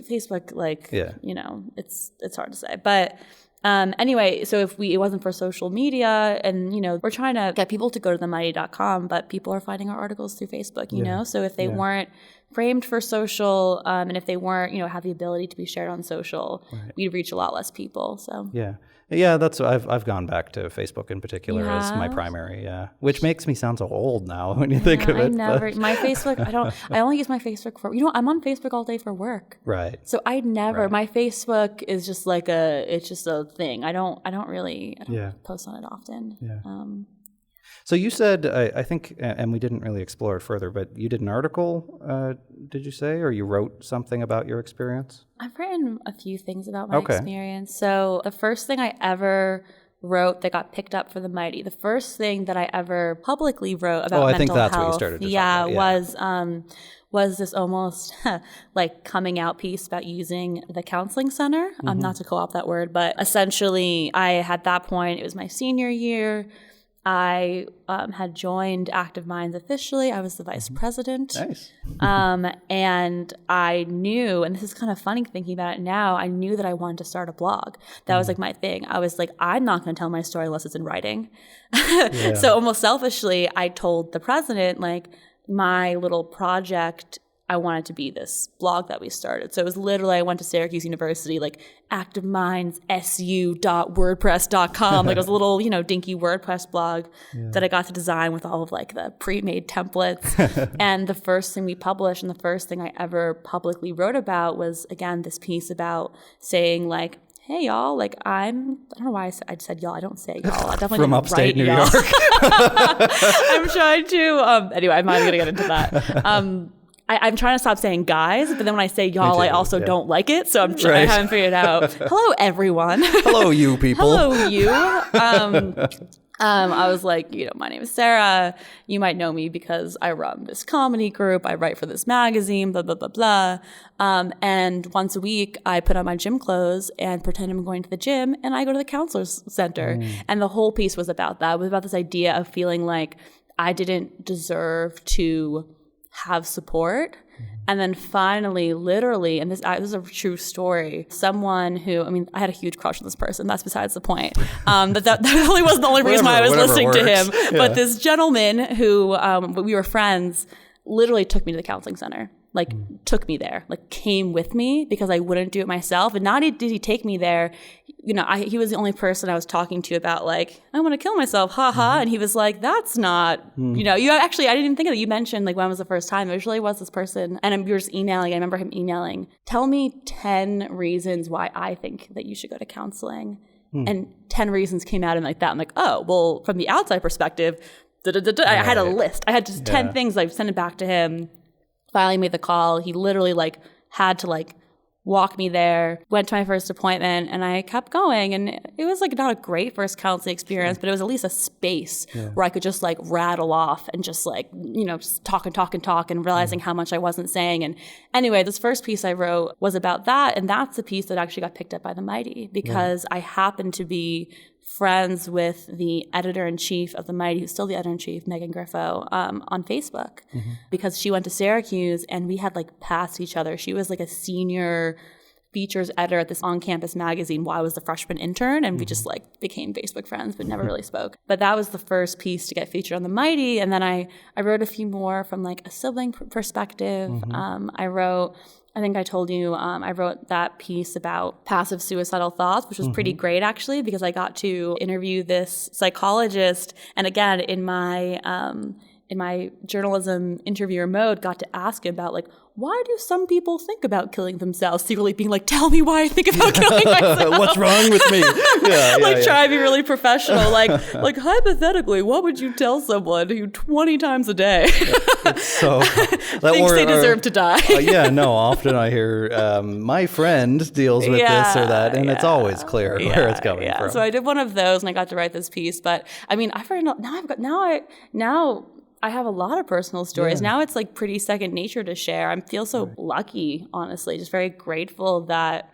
it's hard to say. But anyway, so if it wasn't for social media and, we're trying to get people to go to themighty.com, but people are finding our articles through Facebook, you know? So if they weren't framed for social, and if they weren't, have the ability to be shared on social, we'd reach a lot less people, so. Yeah, that's I've gone back to Facebook in particular as my primary, which makes me sound so old now when you think of it. My Facebook, I only use my Facebook for, I'm on Facebook all day for work. Right. So my Facebook is just it's just a thing. I don't really post on it often. Yeah. So you said, I think, and we didn't really explore it further, but you did an article, did you say, or you wrote something about your experience? I've written a few things about my experience. So the first thing I ever wrote that got picked up for the Mighty, the first thing that I ever publicly wrote about mental health. I think that's what you started to talk about. Was this almost coming out piece about using the counseling center. Not to co-opt that word, but essentially I had that point, it was my senior year. I had joined Active Minds officially. I was the vice president. Nice. And I knew, and this is kind of funny thinking about it now, I knew that I wanted to start a blog. That was my thing. I was like, I'm not going to tell my story unless it's in writing. So almost selfishly, I told the president, my little project, I wanted to be this blog that we started. So it was literally, I went to Syracuse University, activemindsu.wordpress.com. It was a little, dinky WordPress blog that I got to design with all of the pre-made templates. And the first thing we published and the first thing I ever publicly wrote about was, again, this piece about saying hey, y'all, I don't know why I said y'all. I don't say y'all. I definitely from upstate New York. I'm trying to, anyway, I'm not even going to get into that. I'm trying to stop saying guys, but then when I say y'all, I also don't like it. So I haven't figured out. Hello, everyone. Hello, you people. Hello, you. I was like, my name is Sarah. You might know me because I run this comedy group. I write for this magazine, blah, blah, blah, blah. And once a week, I put on my gym clothes and pretend I'm going to the gym, and I go to the counselor's center. And the whole piece was about that. It was about this idea of feeling like I didn't deserve to have support. And then finally, literally, and this is a true story, someone who, I had a huge crush on this person. That's besides the point. That really wasn't the only reason why I was listening to him. Yeah. But this gentleman who, we were friends, literally took me to the counseling center. Took me there, came with me because I wouldn't do it myself. And not did he take me there, he was the only person I was talking to about like, I want to kill myself, haha. And he was like, that's not, I didn't even think of it. You mentioned like when was the first time. It usually was this person. And we were just emailing. I remember him emailing, tell me 10 reasons why I think that you should go to counseling. And 10 reasons came out and like that. I'm like, oh, well, from the outside perspective, I had a list. I had just 10 things. I sent it back to him. Finally made the call. He literally like had to like walk me there, went to my first appointment, and I kept going. And it was like not a great first counseling experience, but it was at least a space where I could just like rattle off and just like, just talk and realizing how much I wasn't saying. And anyway, this first piece I wrote was about that. And that's the piece that actually got picked up by the Mighty because I happened to be friends with the editor-in-chief of the Mighty, who's still the editor-in-chief, Megan Griffo, on Facebook, because she went to Syracuse and we had like passed each other. She was like a senior features editor at this on-campus magazine while I was the freshman intern, and we just like became Facebook friends but never really spoke. But that was the first piece to get featured on the Mighty, and then I wrote a few more from like a sibling perspective. I think I told you, I wrote that piece about passive suicidal thoughts, which was pretty great actually, because I got to interview this psychologist. And again, in my journalism interviewer mode, got to ask him about like, why do some people think about killing themselves? Secretly being like, tell me why I think about killing myself. What's wrong with me? Try to be really professional. Like hypothetically, what would you tell someone who 20 times a day thinks they deserve to die? Often I hear my friend deals with this or that, and it's always clear where it's coming from. So I did one of those, and I got to write this piece. But I mean, I have a lot of personal stories. Now it's like pretty second nature to share. I feel so lucky, honestly, just very grateful that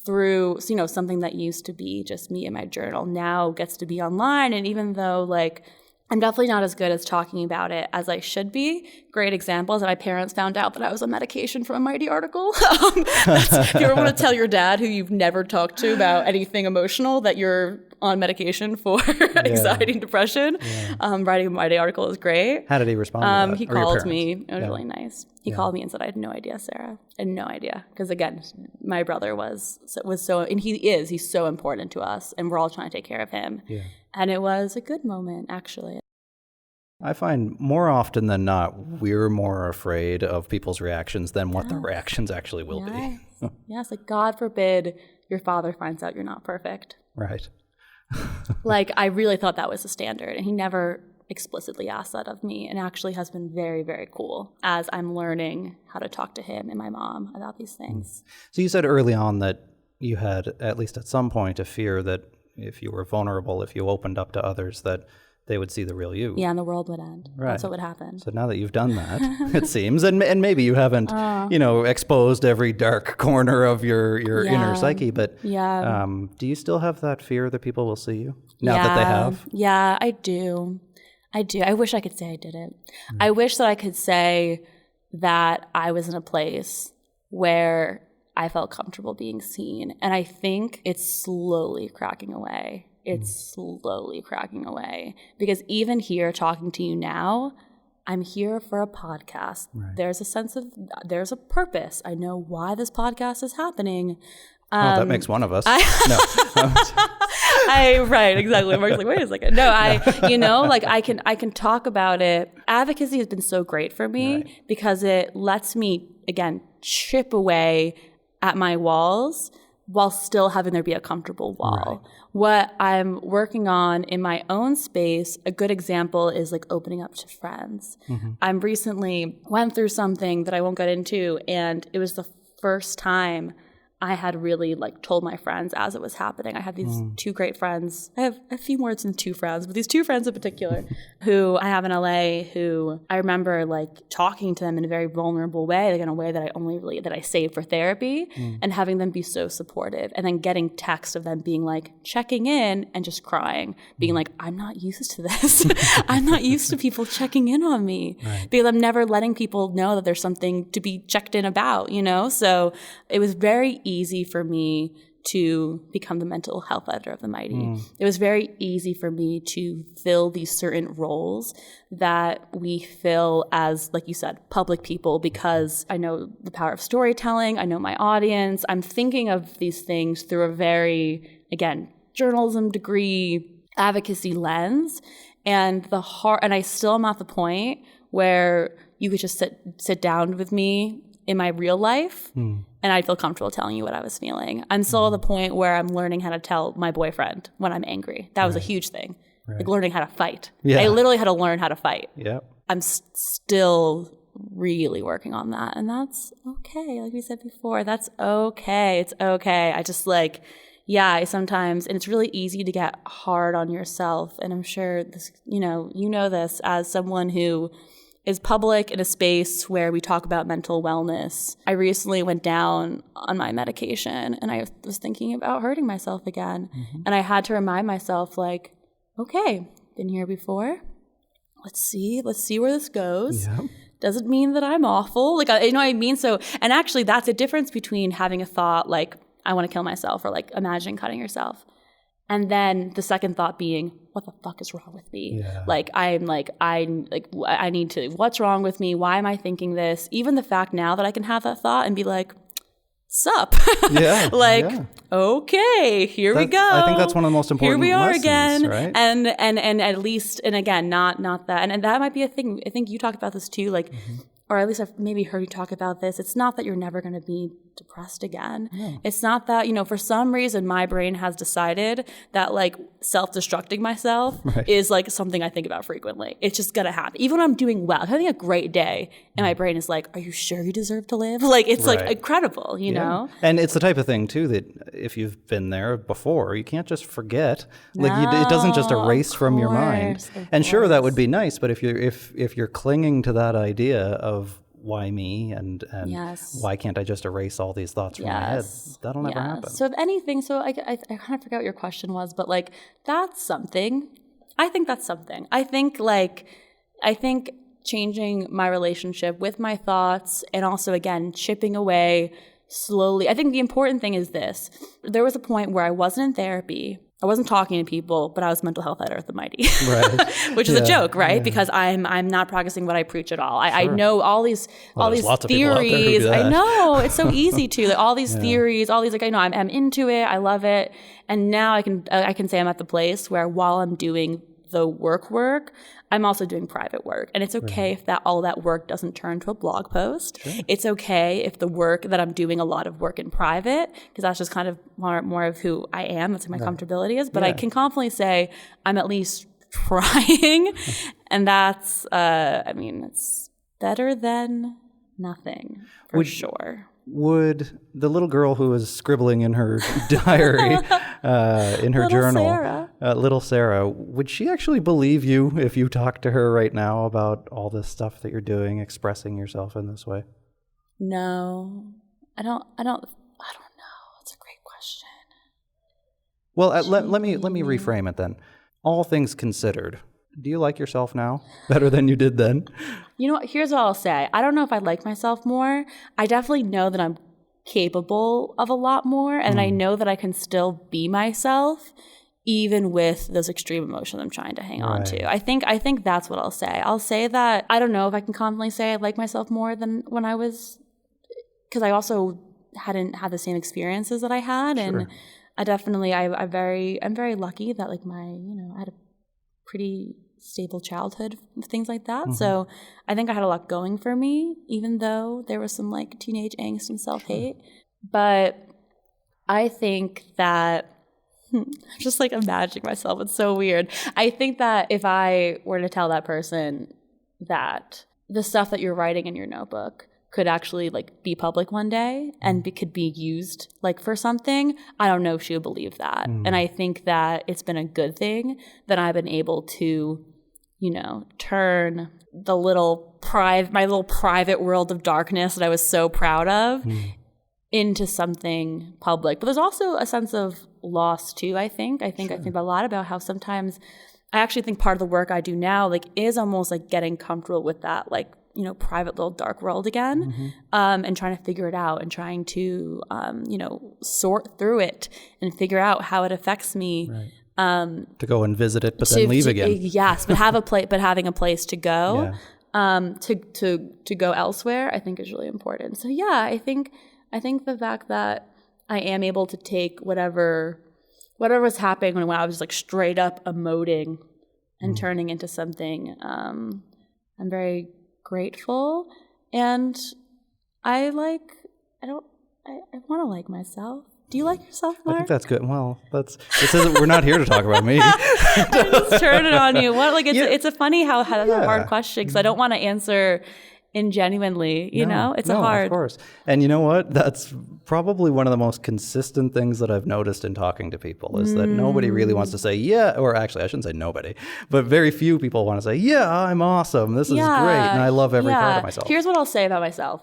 through, something that used to be just me and my journal now gets to be online. And even though like I'm definitely not as good as talking about it as I should be. Great example is that my parents found out that I was on medication from a Mighty article. If you ever want to tell your dad, who you've never talked to about anything emotional, that you're on medication for anxiety and depression, writing a Mighty article is great. How did he respond to that? He called me. It was really nice. He called me and said, I had no idea, Sarah. I had no idea. Because again, my brother was so, and he's so important to us, and we're all trying to take care of him. Yeah. And it was a good moment, actually. I find more often than not, we're more afraid of people's reactions than what the reactions actually will be. Yes, like God forbid your father finds out you're not perfect. Right. Like, I really thought that was the standard, and he never explicitly asked that of me, and actually has been very, very cool as I'm learning how to talk to him and my mom about these things. So you said early on that you had, at least at some point, a fear that if you were vulnerable, if you opened up to others, that they would see the real you. Yeah, and the world would end. Right. That's what would happen. So now that you've done that, it seems, and maybe you haven't, exposed every dark corner of your inner psyche, but do you still have that fear that people will see you now that they have? Yeah, I do. I wish I could say I didn't. I wish that I could say that I was in a place where I felt comfortable being seen. And I think it's slowly cracking away. It's slowly cracking away. Because even here talking to you now, I'm here for a podcast. Right. There's a purpose. I know why this podcast is happening. That makes one of us. Right, exactly. Mark's like, wait a second. No, I can talk about it. Advocacy has been so great for me because it lets me, again, chip away at my walls while still having there be a comfortable wall. Right. What I'm working on in my own space, a good example is like opening up to friends. Mm-hmm. I recently went through something that I won't get into, and it was the first time I had really like told my friends as it was happening. I had these two great friends. I have a few more than two friends, but these two friends in particular who I have in LA, who I remember like talking to them in a very vulnerable way, like in a way that that I saved for therapy, and having them be so supportive, and then getting text of them being like checking in and just crying, being like, I'm not used to this. I'm not used to people checking in on me, because I'm never letting people know that there's something to be checked in about, So it was very easy for me to become the mental health editor of the Mighty. It was very easy for me to fill these certain roles that we fill as, like you said, public people, because I know the power of storytelling, I know my audience, I'm thinking of these things through a very, again, journalism degree, advocacy lens, and I still am at the point where you could just sit down with me in my real life and I'd feel comfortable telling you what I was feeling. I'm still at the point where I'm learning how to tell my boyfriend when I'm angry. That was a huge thing. Like learning how to fight. Yeah. I literally had to learn how to fight. Yep. I'm still really working on that. And that's okay. Like we said before, that's okay. It's okay. I just I sometimes, and it's really easy to get hard on yourself. And I'm sure this, you know this as someone who is public in a space where we talk about mental wellness. I recently went down on my medication and I was thinking about hurting myself again. And I had to remind myself, like, okay, been here before. Let's see where this goes. Yep. Doesn't mean that I'm awful. Like, you know what I mean? So, and actually that's a difference between having a thought like, I want to kill myself, or like imagining cutting yourself. And then the second thought being, what the fuck is wrong with me? Yeah. I need to, what's wrong with me? Why am I thinking this? Even the fact now that I can have that thought and be like, sup? Yeah. Okay, here we go. I think that's one of the most important lessons. Here we are lessons, again. Right? And at least, and again, not that. And that might be a thing. I think you talked about this too, like, or at least I've maybe heard you talk about this. It's not that you're never going to be depressed again. Yeah. It's not that, for some reason my brain has decided that like self-destructing myself is like something I think about frequently. It's just going to happen. Even when I'm doing well, I'm having a great day and my brain is like, are you sure you deserve to live? Like, it's like incredible, you know? And it's the type of thing too that if you've been there before, you can't just forget. It doesn't just erase from your mind. And sure, that would be nice, but if you're clinging to that idea of why me and why can't I just erase all these thoughts from my head? That'll never happen. So if anything, I kind of forgot what your question was, but like that's something. I think that's something. I think changing my relationship with my thoughts and also again chipping away slowly. I think the important thing is this. There was a point where I wasn't in therapy. I wasn't talking to people, but I was mental health editor at the Mighty, which is a joke, right? Yeah. Because I'm not practicing what I preach at all. I know all these theories. I know it's so easy to like, all these theories, all these like I know I'm into it. I love it, and now I can say I'm at the place where while I'm doing the work, I'm also doing private work. And it's okay if all that work doesn't turn to a blog post. Sure. It's okay if the work that I'm doing a lot of work in private, because that's just kind of more of who I am. That's who my comfortability is. But I can confidently say I'm at least trying. And that's, it's better than nothing for sure. Would the little girl who was scribbling in her diary, in her journal, little Sarah, would she actually believe you if you talked to her right now about all this stuff that you're doing, expressing yourself in this way? No, I don't know. That's a great question. Well, let me reframe it then. All things considered, do you like yourself now better than you did then? You know what? Here's what I'll say. I don't know if I like myself more. I definitely know that I'm capable of a lot more, and I know that I can still be myself even with those extreme emotions I'm trying to hang on to. I think that's what I'll say. I'll say that I don't know if I can confidently say I like myself more than when I was, because I also hadn't had the same experiences that I had, and I'm very lucky that like I had a pretty stable childhood, things like that. Mm-hmm. So I think I had a lot going for me, even though there was some like teenage angst and self-hate. But I think that I'm just like imagining myself. It's so weird. I think that if I were to tell that person that the stuff that you're writing in your notebook could actually like be public one day and could be used like for something, I don't know if she would believe that. And I think that it's been a good thing that I've been able to, turn my little private world of darkness that I was so proud of into something public. But there's also a sense of loss too, I think. I think a lot about how sometimes I actually think part of the work I do now like is almost like getting comfortable with that like private little dark world again, and trying to figure it out and trying to, sort through it and figure out how it affects me. Right. To go and visit it, but then leave again. Yes, but having a place to go, to go elsewhere, I think is really important. So yeah, I think the fact that I am able to take whatever was happening when I was just like straight up emoting and turning into something, I'm very grateful, and I want to like myself. Do you like yourself, Mark? I think that's good. Well, we're not here to talk about me. I just turned it on you. It's a funny how that's a hard question, because I don't want to answer ingenuinely, it's hard. Of course. And you know what? That's probably one of the most consistent things that I've noticed in talking to people is that nobody really wants to say, yeah, or actually I shouldn't say nobody, but very few people want to say, yeah, I'm awesome. This is great. And I love every part of myself. Here's what I'll say about myself.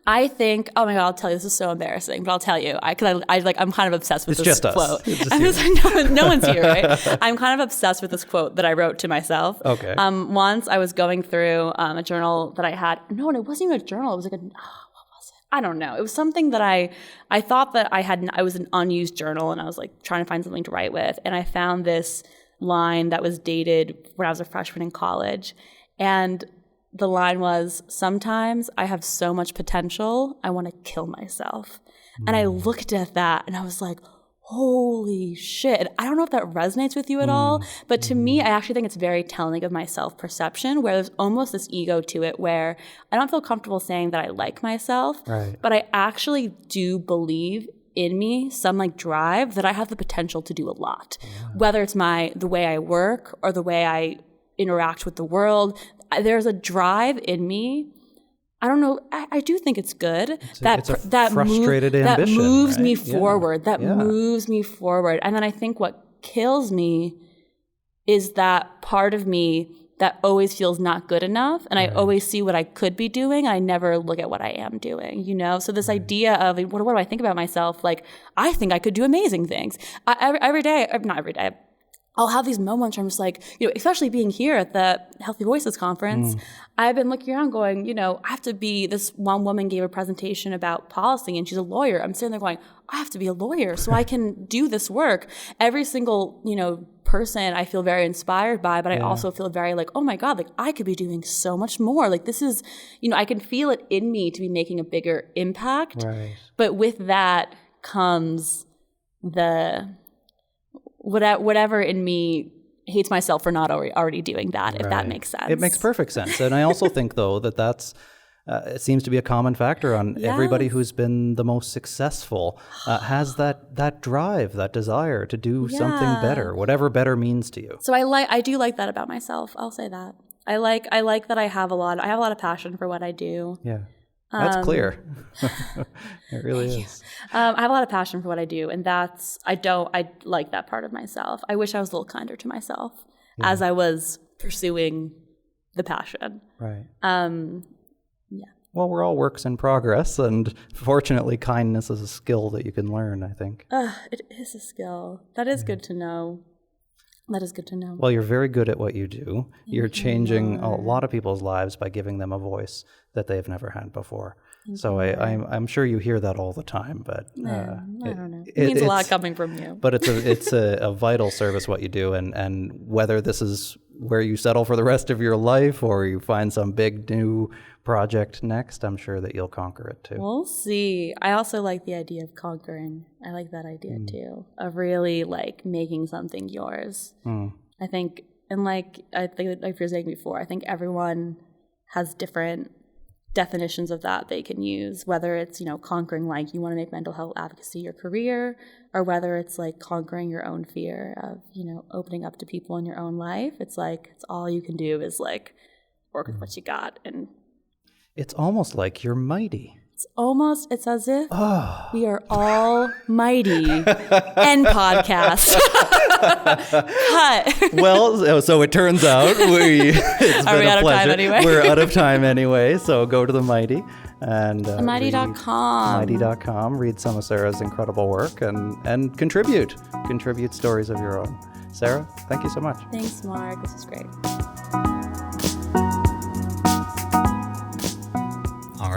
I think, oh my God, I'll tell you, this is so embarrassing, but I'll tell you, I'm kind of obsessed with this quote. No one's here, right? I'm kind of obsessed with this quote that I wrote to myself. Okay. Once I was going through a journal that I had. No, it wasn't even a journal. It was like what was it? I don't know. It was something that I thought that I was an unused journal, and I was like trying to find something to write with, and I found this line that was dated when I was a freshman in college, and the line was, sometimes I have so much potential, I want to kill myself. And I looked at that and I was like, holy shit. I don't know if that resonates with you at all, but to me, I actually think it's very telling of my self-perception, where there's almost this ego to it where I don't feel comfortable saying that I like myself, but I actually do believe in me some like drive that I have the potential to do a lot, whether it's the way I work or the way I interact with the world. There's a drive in me. I don't know. I do think it's good. It's a frustrated ambition, that moves right? me forward. That moves me forward. And then I think what kills me is that part of me that always feels not good enough, and I always see what I could be doing, and I never look at what I am doing. So this idea of what do I think about myself? Like, I think I could do amazing things. Not every day. I'll have these moments where I'm just like, especially being here at the Healthy Voices conference, I've been looking around going, I have to be, this one woman gave a presentation about policy and she's a lawyer. I'm sitting there going, I have to be a lawyer so I can do this work. Every single, person I feel very inspired by, but I also feel very like, oh my God, like I could be doing so much more. Like this is, I can feel it in me to be making a bigger impact. Right. But with that comes the whatever in me hates myself for not already doing that, if that makes sense. It makes perfect sense. And I also think, though, that's it seems to be a common factor on everybody who's been the most successful has that drive, that desire to do something better, whatever better means to you. So I do like that about myself. I'll say that. I like that I have a lot of passion for what I do. Yeah. That's clear. It really is. I have a lot of passion for what I do, and I like that part of myself. I wish I was a little kinder to myself as I was pursuing the passion. Right. Well, we're all works in progress, and fortunately, kindness is a skill that you can learn, I think. It is a skill. That is good to know. That is good to know. Well, you're very good at what you do. You're changing a lot of people's lives by giving them a voice that they've never had before. So I'm sure you hear that all the time, but I don't know. It means a lot coming from you. But it's a vital service what you do, and whether this is where you settle for the rest of your life or you find some big new project next, I'm sure that you'll conquer it too. We'll see. I also like the idea of conquering. I like that idea too, of really like making something yours. I think, and like you were saying before, I think everyone has different definitions of that they can use, whether it's, conquering, like you want to make mental health advocacy your career, or whether it's like conquering your own fear of, opening up to people in your own life. It's like, it's all you can do is like work with what you got. And it's almost like you're mighty. It's as if we are all mighty. End podcast. Cut. Well, so it turns out it's Are been we a out pleasure. Of time anyway? We're out of time anyway, so go to the Mighty and mighty.com. Mighty.com. Read some of Sarah's incredible work and contribute stories of your own. Sarah, thank you so much. Thanks, Mark. This is great.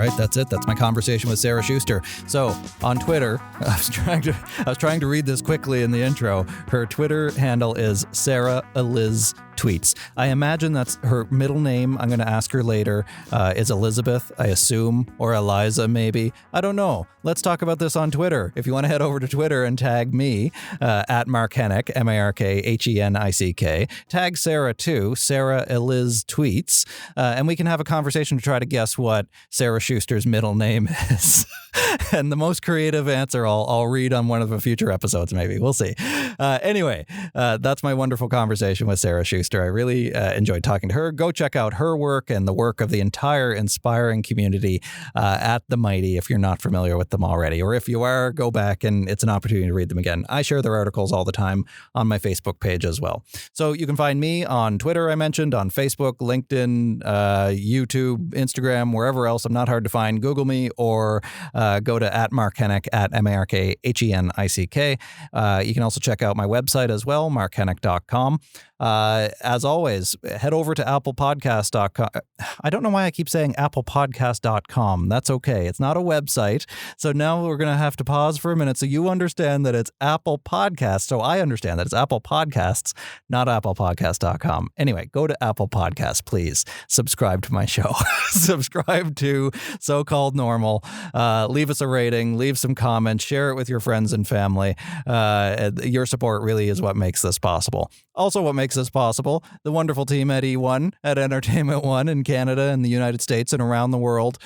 right, that's it. That's my conversation with Sarah Schuster. So on Twitter, I was trying to read this quickly in the intro. Her Twitter handle is Sarah Eliz Tweets. I imagine that's her middle name. I'm going to ask her later. Is Elizabeth, I assume, or Eliza maybe. I don't know. Let's talk about this on Twitter. If you want to head over to Twitter and tag me at Mark Hennick, MarkHenick. Tag Sarah too, Sarah Eliz Tweets, and we can have a conversation to try to guess what Sarah Schuster's middle name is. And the most creative answer I'll read on one of the future episodes, maybe. We'll see. Anyway, that's my wonderful conversation with Sarah Schuster. I really enjoyed talking to her. Go check out her work and the work of the entire inspiring community at The Mighty if you're not familiar with them already. Or if you are, go back and it's an opportunity to read them again. I share their articles all the time on my Facebook page as well. So you can find me on Twitter, I mentioned, on Facebook, LinkedIn, YouTube, Instagram, wherever else. I'm not hard to find. Google me or go to at Mark Hennick, at MarkHenick. You can also check out my website as well, markhennick.com. As always, head over to applepodcast.com. I don't know why I keep saying applepodcast.com. That's okay. It's not a website. So now we're going to have to pause for a minute so you understand that it's Apple Podcasts. So I understand that it's Apple Podcasts, not applepodcast.com. Anyway, go to Apple Podcasts, please. Subscribe to my show. Subscribe to So-Called Normal. Leave us a rating. Leave some comments. Share it with your friends and family. Your support really is what makes this possible. Also, what makes this possible, the wonderful team at E1, at Entertainment One in Canada and the United States and around the world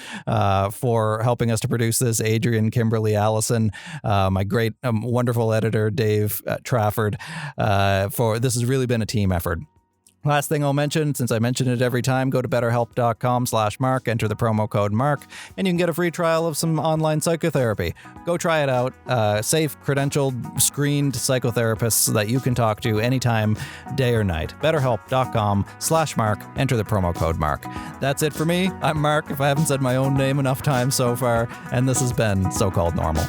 for helping us to produce this. Adrian, Kimberly, Allison, my great, wonderful editor, Dave Trafford. This has really been a team effort. Last thing I'll mention, since I mention it every time, go to betterhelp.com/Mark, enter the promo code Mark, and you can get a free trial of some online psychotherapy. Go try it out. Safe, credentialed, screened psychotherapists that you can talk to anytime, day or night. betterhelp.com/Mark, enter the promo code Mark. That's it for me. I'm Mark, if I haven't said my own name enough times so far, and this has been So-Called Normal.